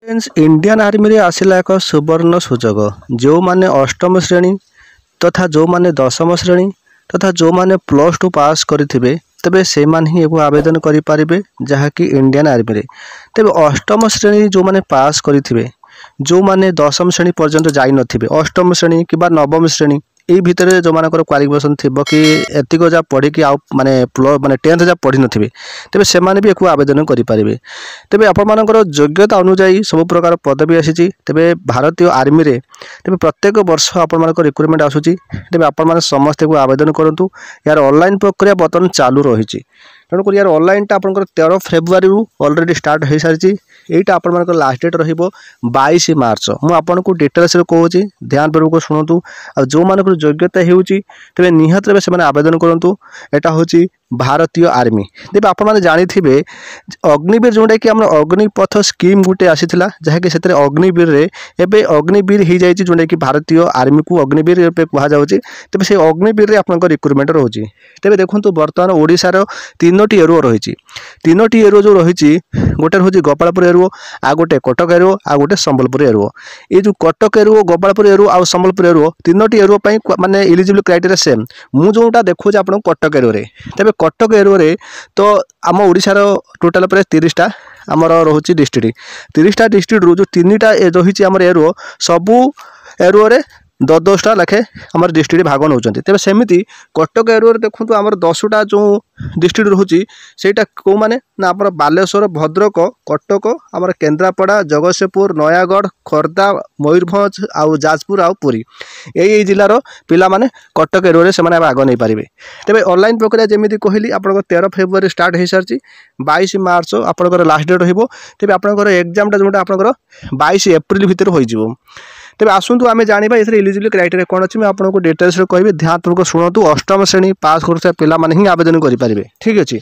Friends Indian army रे आसिला एक सुवर्ण सुजोग जो माने अष्टम श्रेणी तथा जो माने दशम श्रेणी तथा जो माने +2 पास करिथिबे तबे से मान ही एगो आवेदन करि पारिबे जहाँकि इंडियन आर्मी रे। तबे अष्टम श्रेणी जो माने पास करिथिबे जो माने दशम श्रेणी पर्यंत जाई नथिबे अष्टम श्रेणी किबा नवम श्रेणी एई भितरे जो मानकर क्वालिफिकेशन थिबो कि एतिक जा पढ़ी कि आउ माने माने 10th जा पढ़ी नथिबे तबे से माने भी एको आवेदन करि पारिबे। तबे आपण मानकर योग्यता अनुसार सब प्रकार पदवी आसीची। तबे भारतीय आर्मी रे तबे प्रत्येक वर्ष आपण मानकर रिक्रुटमेंट आसुची। तबे आपण माने समस्त को आवेदन करंतु। यार ऑनलाइन प्रक्रिया बर्तमान चालू रहिची। तेणुक यार ऑनलाइन टा आपनकर 13 फेब्रुआरी रु ऑलरेडी स्टार्ट हो सारी। एटा आपण मानकर लास्ट डेट रहिबो 22 मार्च। मु आपनको डिटेल्स रे कहूची ध्यान पूर्वक शुणतु। आ जो मानकर योग्यता हेउची तबे निहात रे से माने आवेदन करंतु। एटा होची भारतीय आर्मी। तेबे आपण माने जानि थिबे अग्निवीर जोंडा कि हमर अग्निपथ स्कीम गुटे आसीथिला जहा कि सेतरे अग्निवीर रे एबे अग्निवीर ही जाईची जोंडा कि भारतीय आर्मी को अग्निवीर पे कहा जाउची। तबे से अग्निवीर रे आपनकर रिक्रुटमेंट रहउची। तबे देखंतु वर्तमान ओडिसा रो तीनोटी एरो रहिची। तीनोटी एरो जो रहिची गोटे होची गोपालपुर एरो आ गोटे कटक एरो आ गोटे संबलपुर एरो। ए जो कटक एरो गोपालपुर एरो आ संबलपुर एरो तीनोटी एरो पई माने एलिजिबल क्राइटेरिया सेम। मु जोंटा देखुची आपन कटक एरो रे तबे कटक एरो रे तो आम ओडिसा रो टोटल प्राय 30टा आमर रहुची डिस्ट्रिक्ट। 30टा डिस्ट्रिक्ट रो जो 3टा रहिची आमर एरो सबु एरो रे 10-10टा लाखे आमर डिस्ट्रिक्ट भाग नौचंती। तबे सेमिति कटक एरो रे देखंतु आमर 10टा जो डिस्ट्रिक्ट रहुची सेटा को माने ना आमर बालेश्वर भद्रक कटक आमर केन्द्रापड़ा जगतसिंहपुर नयागढ़ खोर्धा मयूरभंज आउ जाजपुर आउ पुरी एई जिल्ला रो पिला माने कटक एरो रे से माने भाग नै पारिबे। तबे ऑनलाइन प्रक्रिया जेमिति कहली आपनकर 13 फेब्रुआरी स्टार्ट हो सारी। 22 मार्च आपनकर लास्ट डेट रहिबो। तबे आपनकर एग्जाम टा जोटा आपनकर 22 एप्रिल भितर होई जिवो। तबे आसंतु आमे जानिबा एथरे एलिजिबल क्राइटेरिया कोन अछि। मैं आपनको डिटेल्स रे कहबे ध्यान पूर्वक शुणतु। अष्टम श्रेणी पास करथि पिला माने ही आवेदन करि पारिबे। ठीक अछि।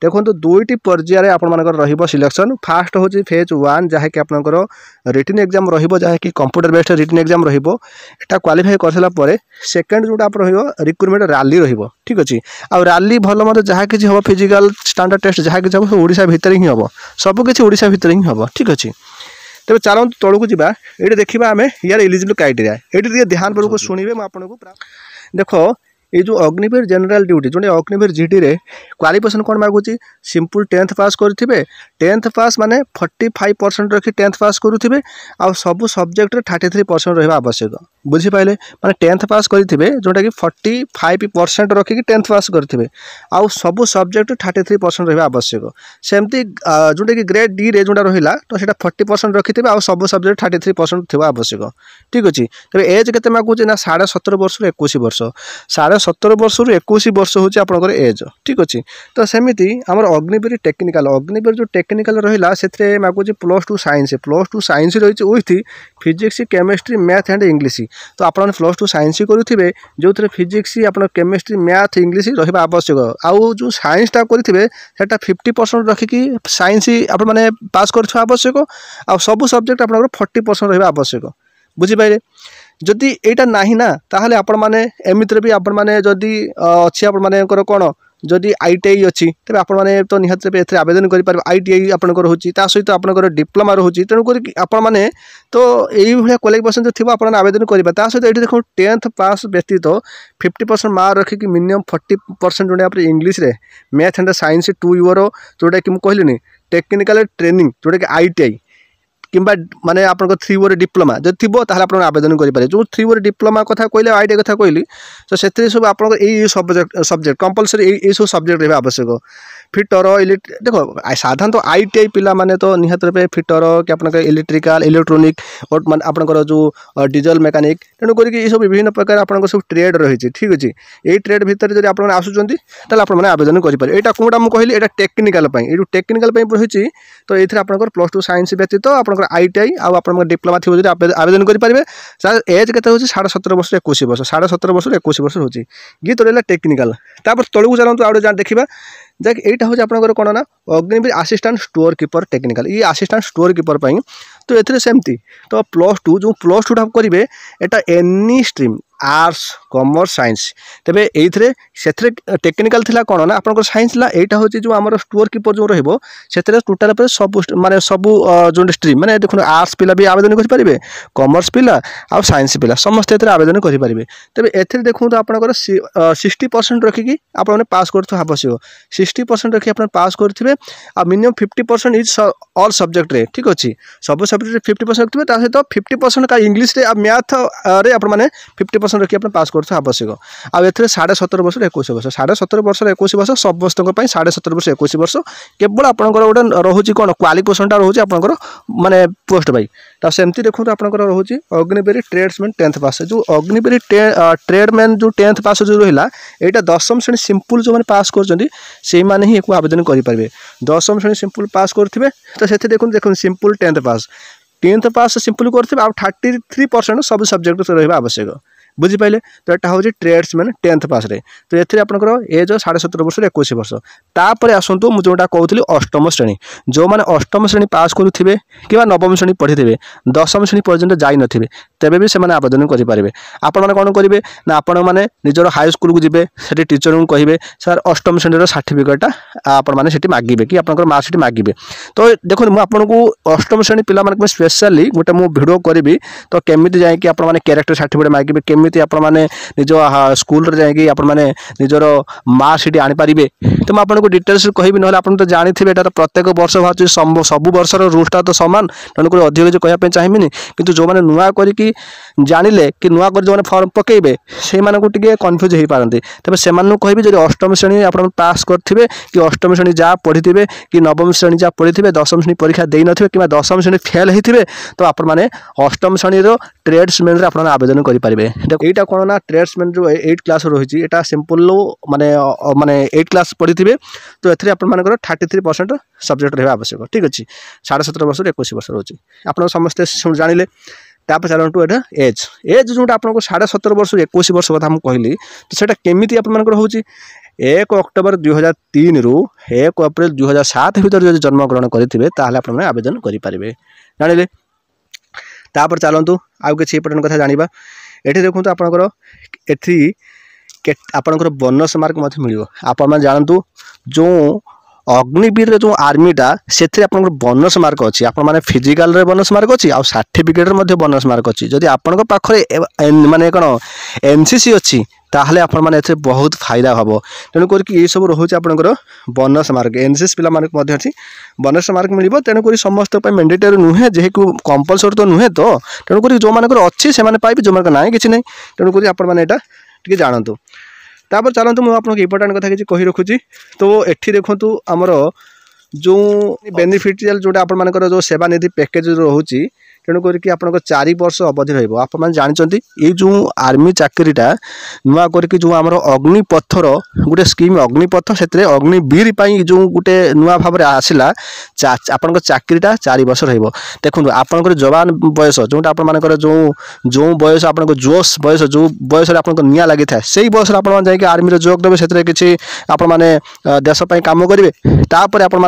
देखंतु दुईटी पर्याय रे आपण मानकर रहिबो सिलेक्शन। फास्ट होछि फेज 1 जहा कि आपनकर रिटन एग्जाम रहिबो जहा कि कंप्यूटर बेस्ड रिटन एग्जाम रहिबो। एटा क्वालिफाई करसला परे सेकंड जोटा आपण रहिबो रिक्रुटमेंट रैली रहिबो। ठीक अछि। आ रैली भलो मते जहा कि हबो फिजिकल स्टैंडर्ड टेस्ट जहा कि हबो ओडिसा भितर ही हबो। सब किछि ओडिसा भितर ही हबो। ठीक अछि। तबे चलंतु तळकु जिबा एठी देखिबा आमे यार एलिजिबल क्राइटेरिया एठी ध्यान पूर्वक सुनिबे। म आपनको देखो ये जो अग्निवीर जनरल ड्यूटी जो अग्निवीर जीडी रे क्वालिफिकेशन कौन मागुची सिंपल 10th पास करुथिबे। 10th पास माने 45% रखी 10th पास करुथिबे आ सब सब्जेक्ट रे 33% रहबा आवश्यक। बुझी पाइले माने 10th पास करिथिबे जोटा कि 45% रखी कि 10th पास करिथिबे आ सब सब्जेक्ट 33% रहबा आवश्यक। सेमती जोटा कि ग्रेड डी रे जोटा रहिला तो सेटा 40% रखिथिबे आ सब सब्जेक्ट 33% थिबा आवश्यक। ठीक अछि। तबे एज केते मागुची ना 17.5 वर्ष रे 21 वर्ष। 17.5 वर्ष रु 21 वर्ष होची आपनकर एज। ठीक अछि। तो सेमिति हमर अग्निवीर जो टेक्निकल रहिला सेथरे मागुची +2 साइंस रहिची with physics chemistry math and English. तो आपन +2 साइंस करूथिबे जोथरे फिजिक्स आपन केमिस्ट्री मैथ इंग्लिश रहिबा आवश्यक। आउ जो साइंस टा करिथिबे सेटा 50% रखि कि साइंस आपन माने पास करछो आवश्यक आ सब सब्जेक्ट आपन 40% रहिबा आवश्यक। बुझी पाइले जदि एटा नाही ना ताहले आपण माने एमित्र भी आपण माने जदि अछि आपण माने कोन जदि आईटीआई अछि तबे आपण माने तो निहत रे एथरे आवेदन करि पार। आईटीआई आपण को होची ता सहित आपण को डिप्लोमा होची तेनु करी आपण माने तो एई भलिया क्वालिफिकेशन जो थिबा आपण आवेदन करिबा। ता सहित एठी देखो 10th पास व्यतीत 50% मार्क रखि कि मिनिमम 40% जोडे आपरे इंग्लिश रे मैथ एंड साइंस 2 ईयर जोडा कि म कहलिनी टेक्निकल ट्रेनिंग जोडा कि आईटीआई किंबा माने आपन 3 ईयर डिप्लोमा जब थिबो ताहले आपन आवेदन करि पारे। जो 3 ईयर डिप्लोमा कथा कहले आईटीआई कथा कहली तो सेतरे सब आपन ए सब्जेक्ट कंपलसरी ए सब सब्जेक्ट रहबा आवश्यक। फिटर देखो साधारण तो आईटीआई पिला माने तो निहत रे फिटर कि आपन इलेक्ट्रिकल इलेक्ट्रॉनिक और माने आपन जो डीजल मैकेनिक तेनु करी कि सब विभिन्न प्रकार आपन सब ट्रेड रहिछि। ठीक अछि। ए ट्रेड भीतर जदि आपन आसुचंती ताले आपन माने आवेदन करि पारे। एटा कोडा मु कहली एटा टेक्निकल पई ए टेक्निकल पई रहिछि तो एथरे आपन +2 साइंस व्यतीत आपन आईटीआई आ आपन डिप्लोमा थिबो जदि आवेदन करि पारिबे। एज केते होछि 17.5 वर्ष 21 वर्ष 17.5 वर्ष 21 वर्ष होछि। गीत रहला टेक्निकल। तापर तळकु चलंतु आउडे जान देखिबा जैक एटा हूँ आपंकर कौन ना अग्निवीर आसिस्टांट स्टोर कीपर टेक्निकल ये आसिस्टांट स्टोर कीपर तो ए सेमती तो +2 जो +2 टा करेंगे एटा any stream arts commerce science तेरे ये टेक्निकल थिला कौन ना आपंकर साइंस यहाँ हूँ जो आम स्टोर कीपर जो रही टोटाल सब माने सब जो स्ट्रीम मैंने देखो आर्ट्स पिला भी आवेदन करेंगे कॉमर्स पिला आ साइंस पिला समस्त आवेदन करेंगे तेज ए देखो आपंकर 60% रखिकी आपने पास कर आवश्यक 60% रखी आप पास करेंगे आ मिनिमम 50% इज ऑल सब्जेक्ट रे ठीक अच्छे सब सब्जेक्ट 50% रखिए सहित 50% का इंग्लीश रे मैथ रे आपने 50% रखी आप पास कर आवश्यक आ 17.5 वर्ष 21 वर्ष 17.5 वर्ष 21 वर्ष समस्त 17.5 वर्ष 21 वर्ष केवल आपंकर गोटे रोचे कौन क्वालिफिकेशनटा रोचे आपंकर माने पोस्ट बाई तो सेमती देखो आपंकर रोचे अग्निवीर ट्रेड्समैन 10th पास जो अग्निवीर ट्रेडमैन जो 10th पास जो रहा यहाँ 10वीं श्रेणी सिंपल जो मैंने पास कर ही आवेदन करेंगे 10वीं श्रेणी सिंपल पास करेंगे तो से देखो सिंपल 10th पास सिंपल करेंगे आ 33% सब सब्जेक्ट रहा आवश्यक बुझीपारे तो यहाँ हूँ ट्रेड्समैन 10th पास रे तो ये आपंकर एज 17.5 वर्ष 21 वर्ष तापर आसतु मुझे जोटा कहूली अष्टम श्रेणी जो मैंने अष्टम श्रेणी पास करुवे कि नवम श्रेणी पढ़ी थे 10वीं श्रेणी पर्यटन जाई न तेबे भी से आवेदन करेंगे आपण मैंने कौन करेंगे ना आपण मैंने निजर हाई स्कूल को जी से टीचर को कहे सर अष्टम श्रेणी सर्टिफिकेटा आपने मागे कि आप मार्कसीट मागे तो देखो मुझे आपको अष्टम श्रेणी पिला स्पेशली गोटे मुझे भिड करी तो केमी जाकि आप कैरेक्टर सर्टिफिकेट मागे केमी आपने निज स्कूल जाकि आपने निजर मार्कसीट आनीपारे तो मुझे आपको डिटेल्स कहि ना आप तो जानते हैं प्रत्येक वर्ष बाहर सब वर्षर रूल्सटा तो सामान तेणुक अधिक कहना चाहिए कि जो मैंने नुआ करके जानिले कि नुआ कर जो फॉर्म पकेबे से टे कन्फ्यूज हो पारती तेज से कहि जब अष्टम श्रेणी आप पास करेंगे कि अष्टम श्रेणी जहाँ पढ़ी थे कि नवम श्रेणी जहाँ पढ़ी थे 10वीं श्रेणी परीक्षा दे न कि 10वीं श्रेणी फेल होते तो आपने अष्टम श्रेणी ट्रेड्समैन आप आवेदन करेंगे यहाँ कौन ना ट्रेड्समैन जो 8 क्लास रही है सिंपल माने माने 8 क्लास पढ़ी थे तो ये आपर 33% सब्जेक्ट रहा आवश्यक ठीक अच्छे 17.5 वर्ष 21 वर्ष रोचे आप समस्ते जानिले तापर चलतु एटा एज एज जोटा आपको 17.5 वर्ष 21 वर्ष कथा कहली तो सेटा केमिति आपनकर होची 1 अक्टोबर 2003 रु 1 अप्रैल 2007 भीतर जो जन्मग्रहण करेंगे ताहले आपने आवेदन करेंगे जानिले तापर चलतु आउ किसी इंपोर्टेंट कथा जानिबा एठी देखो आपनकर एठी आपनकर बोनस मार्क मिल आप जानतु जो अग्निवीर जो आर्मीटा से बोनस मार्क अच्छी आप फिजिकाल बोनस मार्क अच्छी आ सर्टिफिकेट बोनस मार्क अच्छी जदि आपण पाखे माने कौन एनसीसी अच्छी ताहले आपण माने बहुत फायदा हम तेणुक ये सब रोचे आपंकर बोनस मार्क एनसीसी पिला मार्क अच्छी बोनस मार्क मिल तेणुक समस्त मैंडेटरी नुहे जेहेतु कंपलसरी तो नुहे तो तेणुक जो मानकर अच्छी से पाइबे जो मानक ना कि नहीं तेणुक आपटे जानतु तापर चलतु मुझे आपको इंपोर्टेंट कथा कि कही रखुची तो एठी देखु आमर जो बेनिफिशियल जोटा आपर जो सेवानिधि पैकेज रोचे तेणुक आप 4 वर्ष अवधि रहा जानते ये जो आर्मी चाकरीटा नुआ करके जो आमर अग्निपथर गोटे स्कीम अग्निपथ से अग्निवीर जो गोटे नुआ भाव में आसला आपण चाकरीटा 4 वर्ष देखो आपंकर जवान बयस जोटा आपर जो जो बयस आप जोश बयस जो बयस आप निया लगी था से बयस आप आर्मी जोग देवे से किसी आपने देशपाई कम करेंगे तापर आप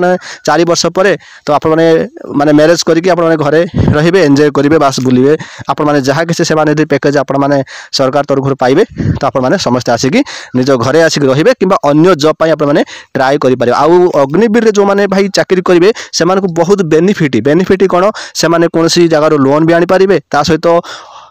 4 वर्ष पर तो आपने माने मैरेज करके घरे रे एंजॉय करेंगे बास बुलिए आपण मैंने जहाँ किसी सेवानिधि पैकेज आप सरकार तरफ पाइबे तो आप समस्त आसिक निज घरे आसिक रे कि अन्य जॉब पाई आपने ट्राए करेंगे आउ अग्निवीर जो मैंने भाई चाकरी करेंगे से बहुत बेनिफिट कौन से कौन जगार लोन भी आनीपारे ता सहित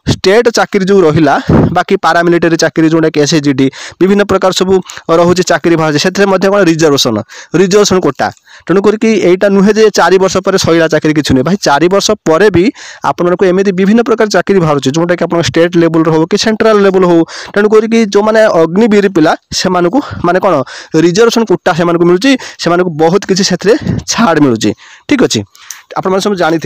स्टेट चाकरी जो रहा बाकी पारामिलिटारी चाकरी जोटा कि एसएचजीडी विभिन्न प्रकार सब रोचे चाकरी बाहर से कौन रिजर्वेशन कोटा तेणुक यहीटा नुहे जे 4 वर्ष पर सैला चाकरी किसी नुहे भाई 4 वर्ष पर भी आपको एमती विभिन्न प्रकार चाकरी बाहर जोटा कि आप स्टेट लेवल हो कि सेंट्रल लेवल हो तेणुक जो मैंने अग्निवीर पिला से माने कौन रिजर्वेशन कोटा से मिलूँ बहुत किसी से छाड़ मिलूँ ठीक अच्छे आप सब जानी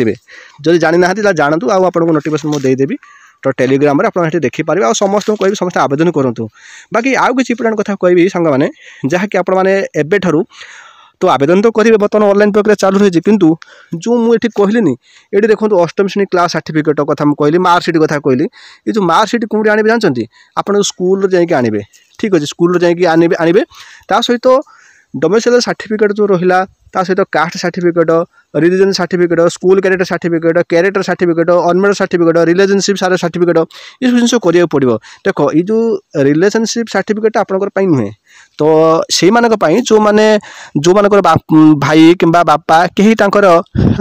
जब जानी ना जानतु आपको नोटिफिकेशन मुझे देदेवी तो टेलीग्राम रे आप देखिपारे आ समस्त कहि समस्त आवेदन करूँ बाकी आउ किसी इंपोर्टेंट कथा कहि सांग मैंने जहाँकि आप तो आवेदन तो करेंगे बर्तमान ऑनलाइन प्रक्रिया चालू रही किंतु जो मुझे कहली ये देखो अष्टम श्रेणी क्लास सर्टिफिकेट कथा कहली मार्कसीट कथा कहली ये जो मार्कसीट कौन आने जानते आप स्कूल जाकि आने ठीक अच्छे स्कूल जाकि आने ता सहित डोमिसाइल सर्टिफिकेट जो रहा ता सहित caste certificate religion certificate school character certificate unmarried certificate relationship certificate ये सब जिन करा पड़ो देख ये जो रिलेशनशिप सर्टिफिकेट आपंकर नुहे तो से जो माने जो मानकर भाई कि बापा कहीं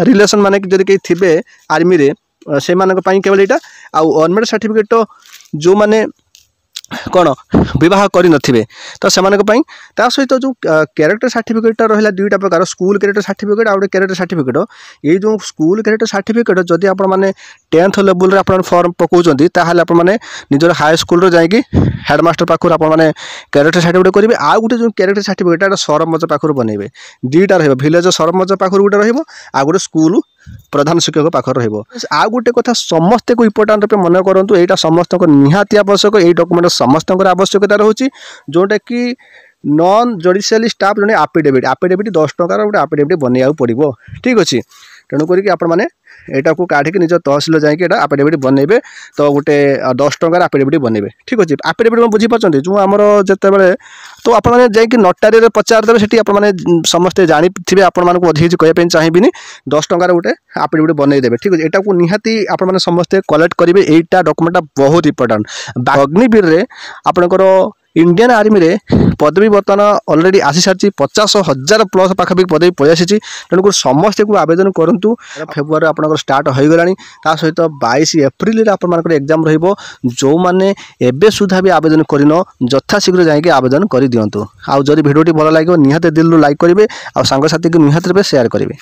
रिलेशन माने जदि कहीं थे आर्मी रे से केवल यहाँ आउ अनमेरिड सर्टिफिकेट जो माने कौन विवाह करनथिबे तो से सहित जो कैरेक्टर सर्टिफिकेट रहा दुईटा प्रकार स्कूल कैरेक्टर सर्टिफिकेट आउ कैरेक्टर सर्टिफिकेट ये जो स्कूल कैरेक्टर सर्टिफिकेट जदि आप मैंने 10th लेवल आप फॉर्म पकाउछंती ताहाले आप मैंने निजर हाई स्कूल जाइए हेडमास्टर पाखर आप मैंने कैरेक्टर सर्टिफिकेट करेंगे आउ गोटे जो कैरेक्टर सर्टिफिकेट सरपंच पाखर बनइबे दुईटा रहिबो विलेज सरपंच पाखर गोटे रहिबो आ गोटे स्कूल प्रधान शिक्षक पाखर रहिबो आ गोटे कथा समस्ते को इम्पोर्टाट रूप मन करंतु एटा समस्त निहाती आवश्यक ए डॉक्यूमेंट समस्त आवश्यकता रोचे जोटा कि नॉन जुडिशियल स्टाफ जो आफिडेविट 10 टंकार गोटे आफिडेविट बनवाई पड़ो ठीक अच्छे तेणुक आपने यहाँ को काढ़ी निज तहसिल जाकि आफिडेविट बनइबे तो गोटे 10 टंकार आफिडेविट बनइबे ठीक अच्छे आफिडेविट बुझीपार जो आमर जिते तो आपने जाकि नोटारी पचारदेवे से आपने समस्ते जानी थे आपको अधिक कहवाई चाहिए 10 टंकार गोटे आफिडेविट बनईदेवे ठीक अच्छे यहाँ निहाती आपने समस्ते कलेक्ट करेंगे यहीटा डॉक्यूमेंट बहुत इंपोर्टाट अग्निवीर रे आपणकर इंडियन आर्मी रे पदवी बर्तमान ऑलरेडी आसी सारी 50,000 प्लस पाखापाखि पदवी पलि आसी तेणुक समस्ते को आवेदन करूँ फेब्रुआरी आप स्टार्ट हो गलानी ता सहित 22 एप्रिल आपर एग्जाम रहिबो जो माने एबे सुधा भी आवेदन करिनो यथाशीघ्र जाइए आवेदन कर दिंतु आउ जदि भिडियोटी भल लगे निहाती दिल्लु लाइक करेंगे आ सांग साथी को निहाती शेयर करेंगे।